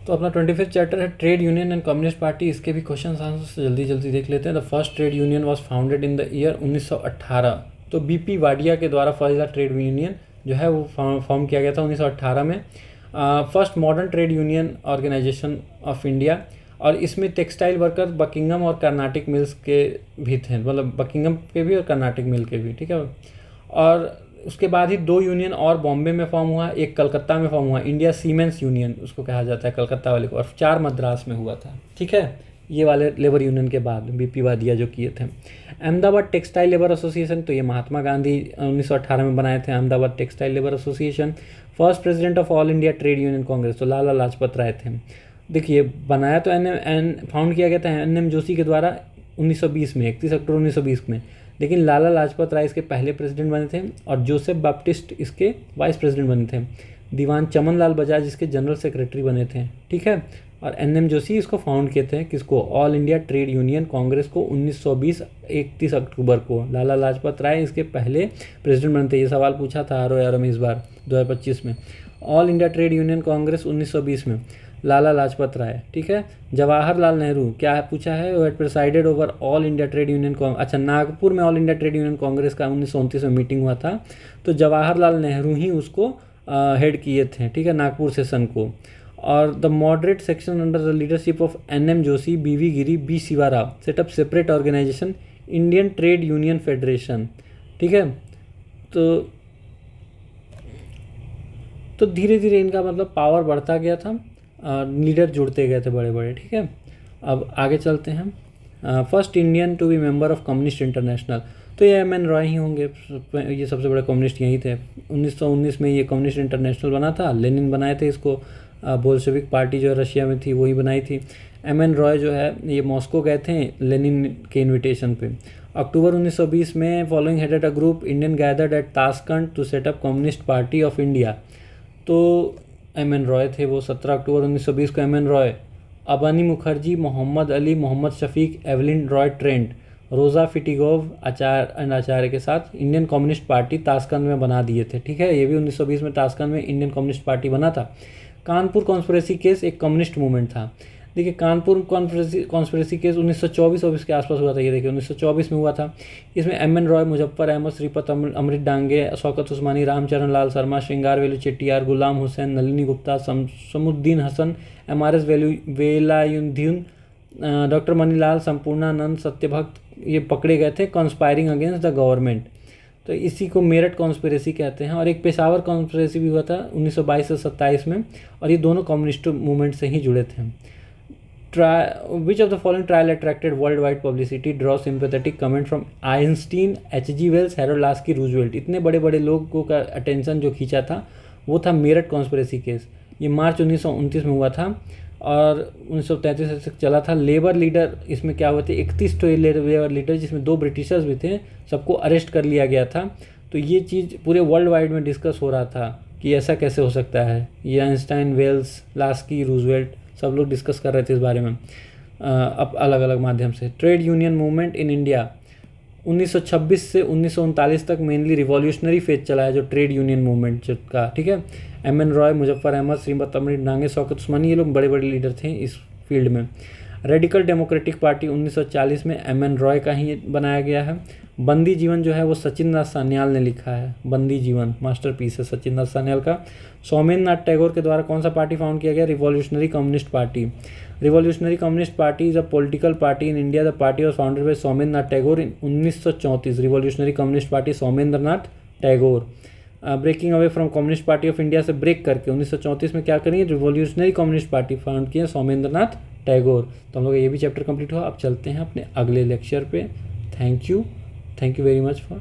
तो अपना 25th chapter है trade union and communist party. इसके भी क्वेश्चन आंसर जल्दी जल्दी देख लेते हैं। The first trade union was founded in the year 1918। तो बीपी वाडिया के द्वारा पहला ट्रेड यूनियन जो है वो फॉर्म किया गया था 1918 में। First modern trade union organization of India. और इसमें टेक्सटाइल वर्कर बकिंगम और कर्नाटिक मिल्स के भी थे, मतलब बकिंगम के भी और कर्नाटिक मिल के भी, ठीक है। और उसके बाद ही 2 यूनियन और बॉम्बे में फॉर्म हुआ, एक कलकत्ता में फॉर्म हुआ, इंडिया सीमेंस यूनियन उसको कहा जाता है कलकत्ता वाले को, और 4 मद्रास में हुआ था, ठीक है। ये वाले लेबर यूनियन के बाद बीपी वादिया जो किए थे। अहमदाबाद टेक्सटाइल लेबर एसोसिएशन, तो ये महात्मा गांधी 1918 में बनाए थे Ahmedabad textile labour association. First president of all India trade union Congress, तो लाला लाजपत राय थे। देखिए बनाया तो फाउंड किया गया था एन.एम. जोशी के द्वारा 1920 में, 31 अक्टूबर 1920 में, लेकिन लाला लाजपत राय इसके पहले प्रेसिडेंट बने थे और जोसेफ बैप्टिस्ट इसके वाइस प्रेसिडेंट बने थे। दीवान चमन लाल बजाज इसके जनरल सेक्रेटरी बने थे, ठीक है। और एन.एम. जोशी इसको फाउंड किए थे, किसको, all India trade union Congress को 1920 31 अक्टूबर को। लाला लाजपत राय इसके पहले प्रेसिडेंट बने थे। ये सवाल पूछा था आर में इस बार 2025 में। All India trade union Congress 1920 में लाला लाजपत राय, ठीक है। जवाहरलाल नेहरू क्या है पूछा है, वो presided over all India trade union Congress. अच्छा, नागपुर में all India trade union Congress का 1929 में मीटिंग हुआ था, तो जवाहरलाल नेहरू ही उसको हेड किए थे, ठीक है, नागपुर सेशन को। और the moderate section under the leadership of N M. Joshi, B V. Giri, B. Shivarao set up separate organisation Indian Trade Union Federation, ठीक है। तो धीरे धीरे इनका मतलब पावर बढ़ता गया था, लीडर जुड़ते गए थे बड़े बड़े, ठीक है। अब आगे चलते हैं। First Indian to be member of communist international, तो ये एम.एन. रॉय ही होंगे, ये सबसे बड़े कम्युनिस्ट यही थे। 1919 में ये कम्युनिस्ट इंटरनेशनल बना था, लेनिन बनाए थे इसको। बोल्शेविक पार्टी जो रशिया में थी वही बनाई थी। एम.एन. रॉय जो है ये मॉस्को गए थे लेनिन के इन्विटेशन पे। अक्टूबर 1920 में following headed a group Indian gathered at Tashkent to set up communist party of India. तो एम.एन. रॉय थे वो। 17 अक्टूबर 1920 को M N. Roy, Abani Mukherjee, Mohammad Ali, Mohammad Shafiq, Evelyn Roy Trent, Rosa Fitingof आचार्य के साथ इंडियन कम्युनिस्ट पार्टी ताशकंद में बना दिए थे, ठीक है। ये भी 1920 में ताशकंद में इंडियन कम्युनिस्ट पार्टी बना था। कानपुर कॉन्स्पिरेसी केस एक कम्युनिस्ट मूवमेंट था। देखिए कानपुर कॉन्स्पिरेसी केस 1924 के आसपास हुआ था। ये देखिए 1924 में हुआ था। इसमें एम.एन. रॉय, मुजफ्फर अहमद, श्रीपत अमृत डांगे, शौकत उस्मानी, रामचरण लाल शर्मा, श्रृंगारवेलु चेट्टियार, गुलाम हुसैन, नलिनी गुप्ता, समुद्दीन हसन, एम.आर.एस. वेलायुद्दीन, डॉक्टर मनीलाल, संपूर्णानंद, सत्यभक्त, ये पकड़े गए थे कॉन्स्पायरिंग अगेंस्ट द गवर्नमेंट। तो इसी को मेरठ कॉन्स्पिरेसी कहते हैं। और एक पेशावर कॉन्स्पिरेसी भी हुआ था 1922 से 27 में, और ये दोनों कम्युनिस्ट मूवमेंट से ही जुड़े थे। Which of the following trial attracted world wide publicity, draw sympathetic comment from Einstein, H G. Wells, Harold Laski, Roosevelt. इतने बड़े बड़े लोगों का अटेंशन जो खींचा था वो था मेरठ कॉन्स्पिरेसी केस। ये मार्च 1929 में हुआ था और 1933 तक चला था। लेबर लीडर इसमें क्या हुए थे, 31 तो लेबर लीडर, जिसमें 2 ब्रिटिशर्स भी थे, सबको अरेस्ट कर लिया गया था। तो ये चीज़ पूरे वर्ल्ड वाइड में डिस्कस हो रहा था कि ऐसा कैसे हो सकता है। ये आइंस्टाइन, वेल्स, लास्की, रूजवेल्ट सब लोग डिस्कस कर रहे थे इस बारे में अब अलग अलग माध्यम से। Trade union movement in India 1926 से 1939 तक मेनली रिवॉल्यूशनरी फेज चला है जो ट्रेड यूनियन मूवमेंट का, ठीक है। एम.एन. रॉय, मुजफ्फर अहमद, श्रीपत अमृत डांगे, शौकत उस्मानी, ये लोग बड़े बड़े लीडर थे इस फील्ड में। रेडिकल डेमोक्रेटिक पार्टी 1940 में एम.एन. रॉय का ही बनाया गया है। बंदी जीवन जो है वो सचिन नाथ सान्याल ने लिखा है। बंदी जीवन मास्टरपीस है सचिन नाथ सान्याल का। सौमेंद्र नाथ टैगोर के द्वारा कौन सा पार्टी फाउंड किया गया, revolutionary communist party. Revolutionary communist party is a political party in India. The party was founded by Soumendra Nath Tagore in 1934। Revolutionary communist party Soumendra Nath Tagore. Breaking away from Communist party of India से break करके 1934 में क्या करेंगे, revolutionary communist party found किया सौमेंद्र नाथ टैगोर। तो हम लोग ये भी चैप्टर कंप्लीट हुआ। अब चलते हैं अपने अगले लेक्चर पे। Thank you very much for